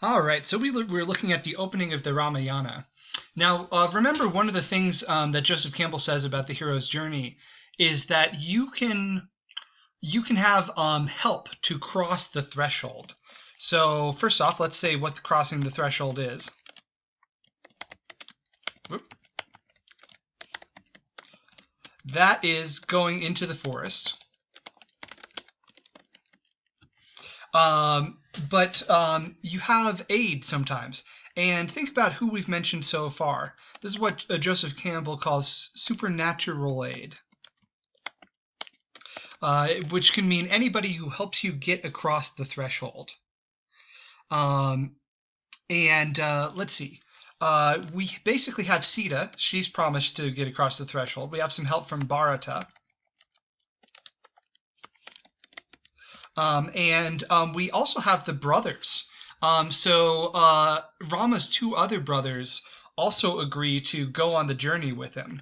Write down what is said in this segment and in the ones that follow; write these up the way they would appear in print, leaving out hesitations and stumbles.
All right, so we're looking at the opening of the Ramayana. Now, remember one of the things that Joseph Campbell says about the hero's journey is that you can have help to cross the threshold. So first off, let's say what crossing the threshold is. Whoop. That is going into the forest. But you have aid sometimes. And think about who we've mentioned so far. This is what Joseph Campbell calls supernatural aid, which can mean anybody who helps you get across the threshold. And let's see. We basically have Sita. She's promised to get across the threshold. We have some help from Bharata. And we also have the brothers. So Rama's two other brothers also agree to go on the journey with him.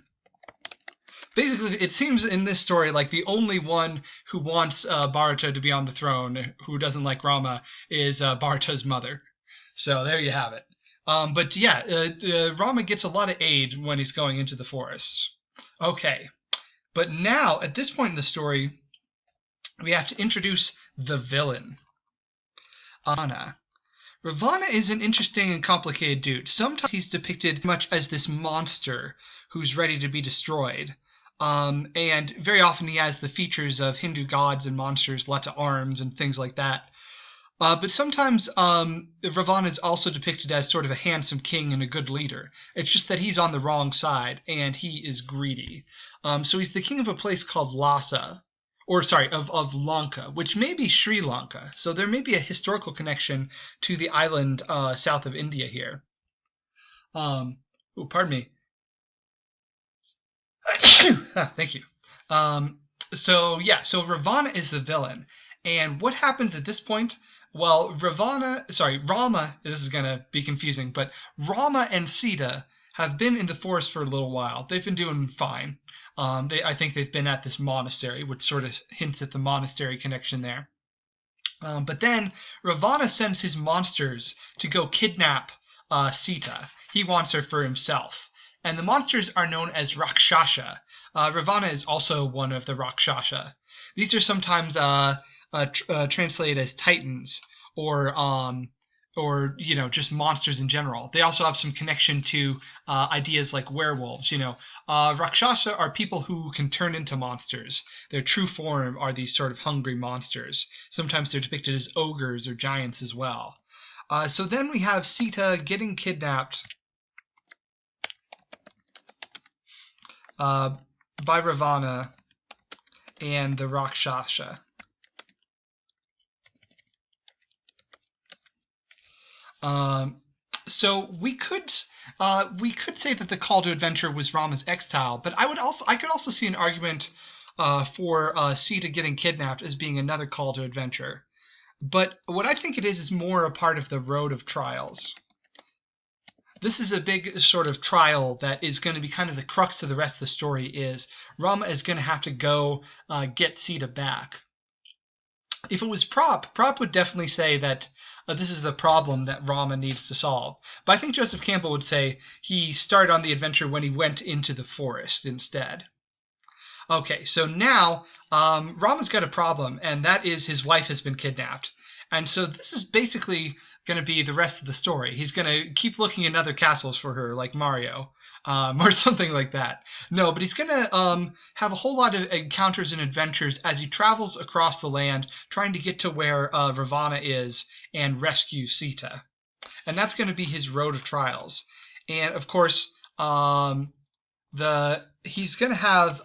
Basically, it seems in this story like the only one who wants Bharata to be on the throne, who doesn't like Rama, is Bharata's mother. So there you have it. But yeah, Rama gets a lot of aid when he's going into the forest. Okay, but now at this point in the story, we have to introduce the villain, Ravana. Ravana is an interesting and complicated dude. Sometimes he's depicted much as this monster who's ready to be destroyed. And very often he has the features of Hindu gods and monsters, lots of arms and things like that. But sometimes Ravana is also depicted as sort of a handsome king and a good leader. It's just that he's on the wrong side and he is greedy. So he's the king of a place called Lhasa, or sorry, of Lanka, which may be Sri Lanka. So there may be a historical connection to the island south of India here. Pardon me. Thank you. So Ravana is the villain. And what happens at this point? Well, Rama, this is going to be confusing, but Rama and Sita have been in the forest for a little while. They've been doing fine. I think they've been at this monastery, which sort of hints at the monastery connection there. But then Ravana sends his monsters to go kidnap Sita. He wants her for himself. And the monsters are known as Rakshasa. Ravana is also one of the Rakshasa. These are sometimes translated as titans or just monsters in general. They also have some connection to ideas like werewolves. Rakshasa are people who can turn into monsters. Their true form are these sort of hungry monsters. Sometimes they're depicted as ogres or giants as well. So then we have Sita getting kidnapped by Ravana and the Rakshasa. So we could say that the call to adventure was Rama's exile, but I could also see an argument for Sita getting kidnapped as being another call to adventure. But what I think it is more a part of the road of trials. This is a big sort of trial that is going to be kind of the crux of the rest of the story. Is Rama is going to have to go get Sita back. If it was Prop would definitely say that this is the problem that Rama needs to solve. But I think Joseph Campbell would say he started on the adventure when he went into the forest instead. Okay, so now Rama's got a problem, and that is his wife has been kidnapped. And so this is basically going to be the rest of the story. He's going to keep looking in other castles for her, like Mario, or something like that. No, but he's going to have a whole lot of encounters and adventures as he travels across the land, trying to get to where Ravana is and rescue Sita. And that's going to be his road of trials. And of course, he's going to have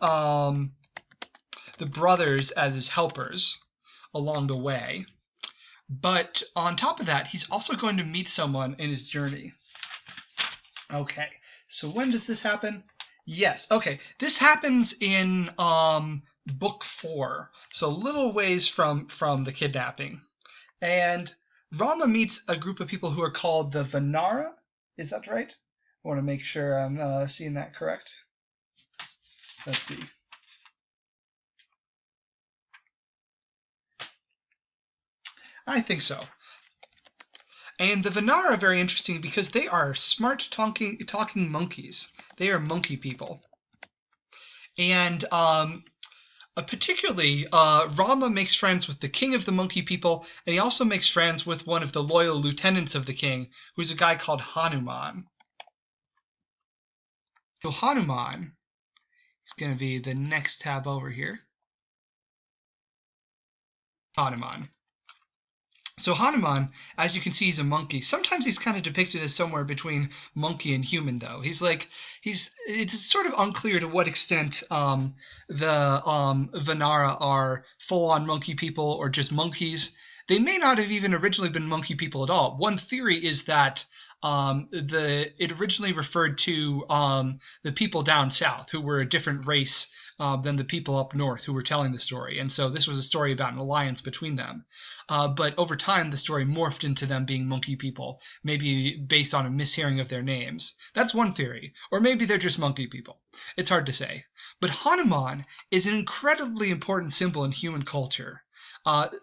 the brothers as his helpers along the way. But on top of that, he's also going to meet someone in his journey. Okay, so when does this happen? Yes, okay. This happens in book 4, so a little ways from the kidnapping. And Rama meets a group of people who are called the Vanara. Is that right? I want to make sure I'm seeing that correct. Let's see. I think so. And the Vanara are very interesting because they are smart talking monkeys. They are monkey people. And particularly, Rama makes friends with the king of the monkey people, and he also makes friends with one of the loyal lieutenants of the king, who's a guy called Hanuman. So Hanuman is going to be the next tab over here. Hanuman. So Hanuman, as you can see, he's a monkey. Sometimes he's kind of depicted as somewhere between monkey and human, though. It's sort of unclear to what extent the Vanara are full-on monkey people or just monkeys. They may not have even originally been monkey people at all. One theory is that it originally referred to the people down south who were a different race than the people up north who were telling the story. And so this was a story about an alliance between them. But over time, the story morphed into them being monkey people, maybe based on a mishearing of their names. That's one theory. Or maybe they're just monkey people. It's hard to say. But Hanuman is an incredibly important symbol in human culture.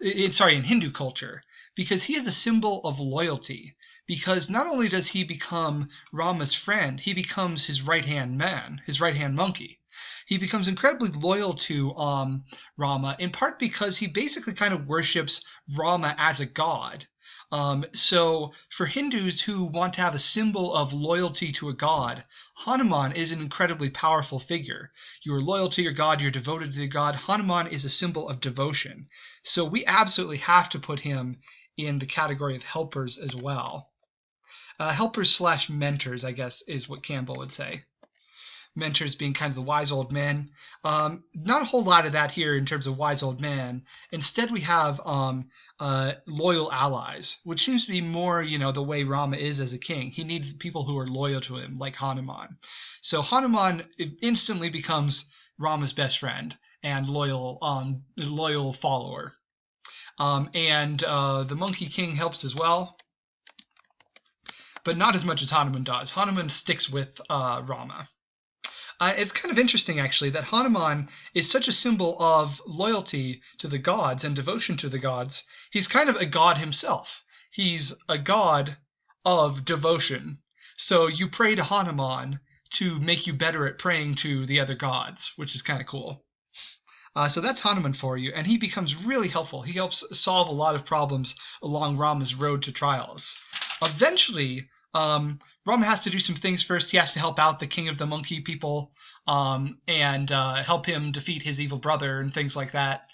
In Hindu culture, because he is a symbol of loyalty. Because not only does he become Rama's friend, he becomes his right-hand man, his right-hand monkey. He becomes incredibly loyal to Rama, in part because he basically kind of worships Rama as a god. So for Hindus who want to have a symbol of loyalty to a god, Hanuman is an incredibly powerful figure. You are loyal to your god, you're devoted to the god. Hanuman is a symbol of devotion. So we absolutely have to put him in the category of helpers as well. Helpers / mentors, I guess, is what Campbell would say. Mentors being kind of the wise old men. Not a whole lot of that here in terms of wise old man. Instead, we have loyal allies, which seems to be more, the way Rama is as a king. He needs people who are loyal to him, like Hanuman. So Hanuman instantly becomes Rama's best friend and loyal follower. And the Monkey King helps as well, but not as much as Hanuman does. Hanuman sticks with Rama. It's kind of interesting, actually, that Hanuman is such a symbol of loyalty to the gods and devotion to the gods. He's kind of a god himself. He's a god of devotion. So you pray to Hanuman to make you better at praying to the other gods, which is kind of cool. So that's Hanuman for you, and he becomes really helpful. He helps solve a lot of problems along Rama's road to trials. Eventually, Rama has to do some things first. He has to help out the king of the monkey people and help him defeat his evil brother and things like that,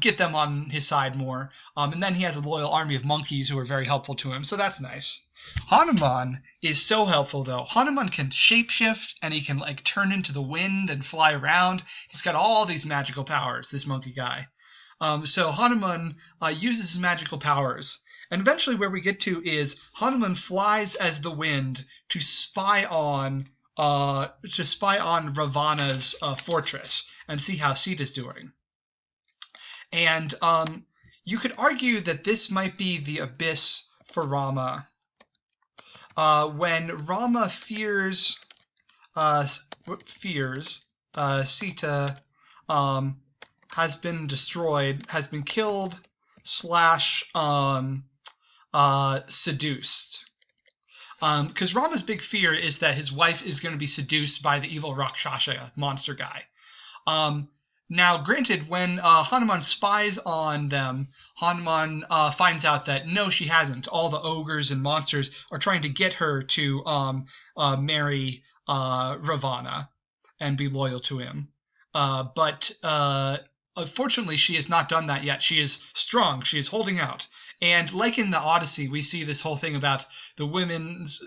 get them on his side more. And then he has a loyal army of monkeys who are very helpful to him, so that's nice. Hanuman is so helpful, though. Hanuman can shapeshift, and he can turn into the wind and fly around. He's got all these magical powers, this monkey guy. So Hanuman uses his magical powers. And eventually where we get to is Hanuman flies as the wind to spy on Ravana's fortress and see how Sita's doing. And you could argue that this might be the abyss for Rama. When Rama fears Sita has been destroyed, has been killed / seduced. Because Rama's big fear is that his wife is going to be seduced by the evil Rakshasa monster guy. Now, granted, when Hanuman spies on them, Hanuman finds out that no, she hasn't. All the ogres and monsters are trying to get her to marry Ravana and be loyal to him. But unfortunately, she has not done that yet. She is strong. She is holding out. And like in the Odyssey, we see this whole thing about the women's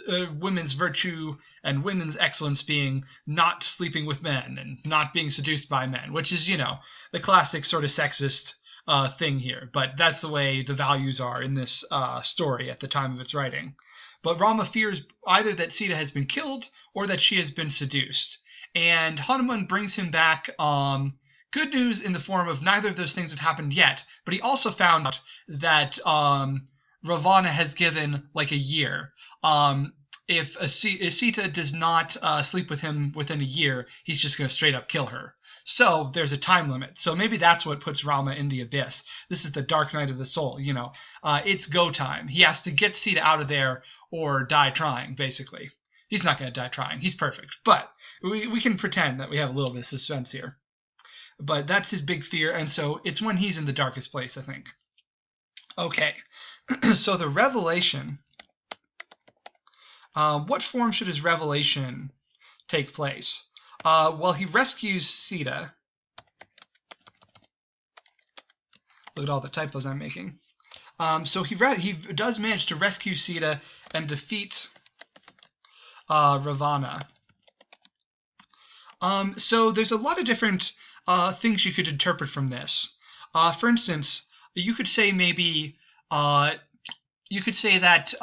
virtue and women's excellence being not sleeping with men and not being seduced by men, which is, the classic sort of sexist thing here. But that's the way the values are in this story at the time of its writing. But Rama fears either that Sita has been killed or that she has been seduced. And Hanuman brings him back good news in the form of neither of those things have happened yet, but he also found out that Ravana has given a year. If Sita does not sleep with him within a year, he's just going to straight up kill her. So there's a time limit. So maybe that's what puts Rama in the abyss. This is the dark night of the soul. It's go time. He has to get Sita out of there or die trying. Basically, he's not going to die trying. He's perfect, but we can pretend that we have a little bit of suspense here. But that's his big fear, and so it's when he's in the darkest place, I think. Okay, so the revelation. What form should his revelation take place? Well, he rescues Sita. Look at all the typos I'm making. So he does manage to rescue Sita and defeat Ravana. So there's a lot of different things you could interpret from this. For instance, you could say maybe you could say that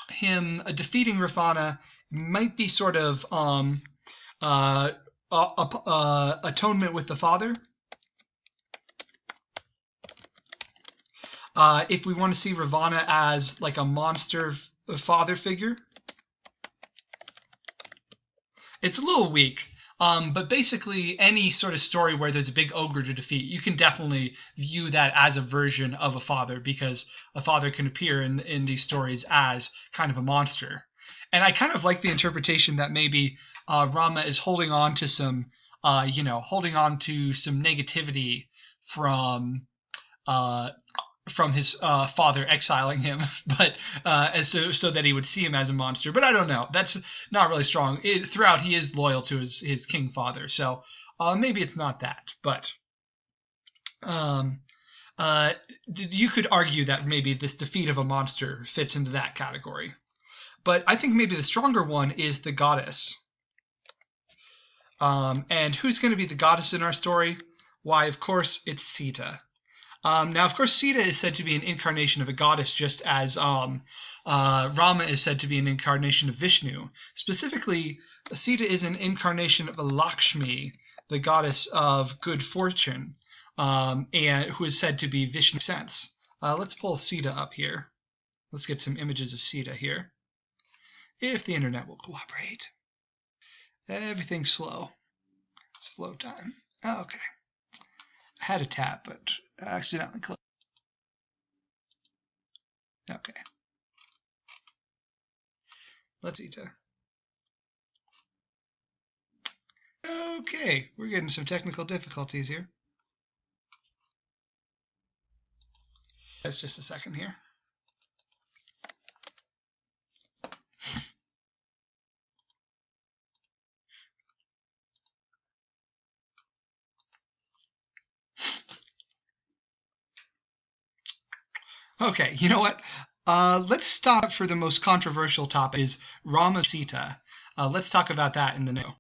him defeating Ravana might be sort of atonement with the father. If we want to see Ravana as like a monster father figure, it's a little weak. But basically, any sort of story where there's a big ogre to defeat, you can definitely view that as a version of a father, because a father can appear in these stories as kind of a monster. And I kind of like the interpretation that maybe Rama is holding on to some negativity from his father exiling him, but so that he would see him as a monster. But I don't know. That's not really strong. Throughout, he is loyal to his king father, so maybe it's not that. But you could argue that maybe this defeat of a monster fits into that category. But I think maybe the stronger one is the goddess. And who's going to be the goddess in our story? Why, of course, it's Sita. Now, of course, Sita is said to be an incarnation of a goddess, just as Rama is said to be an incarnation of Vishnu. Specifically, Sita is an incarnation of Lakshmi, the goddess of good fortune, and who is said to be Vishnu's sense. Let's pull Sita up here. Let's get some images of Sita here, if the internet will cooperate. Everything's slow. Slow time. Oh, okay. I had a tab, but I accidentally closed. Okay. Let's see. Okay, we're getting some technical difficulties here. That's just a second here. Okay, you know what? Let's stop for the most controversial topic, is Rama Sita. Let's talk about that in the next.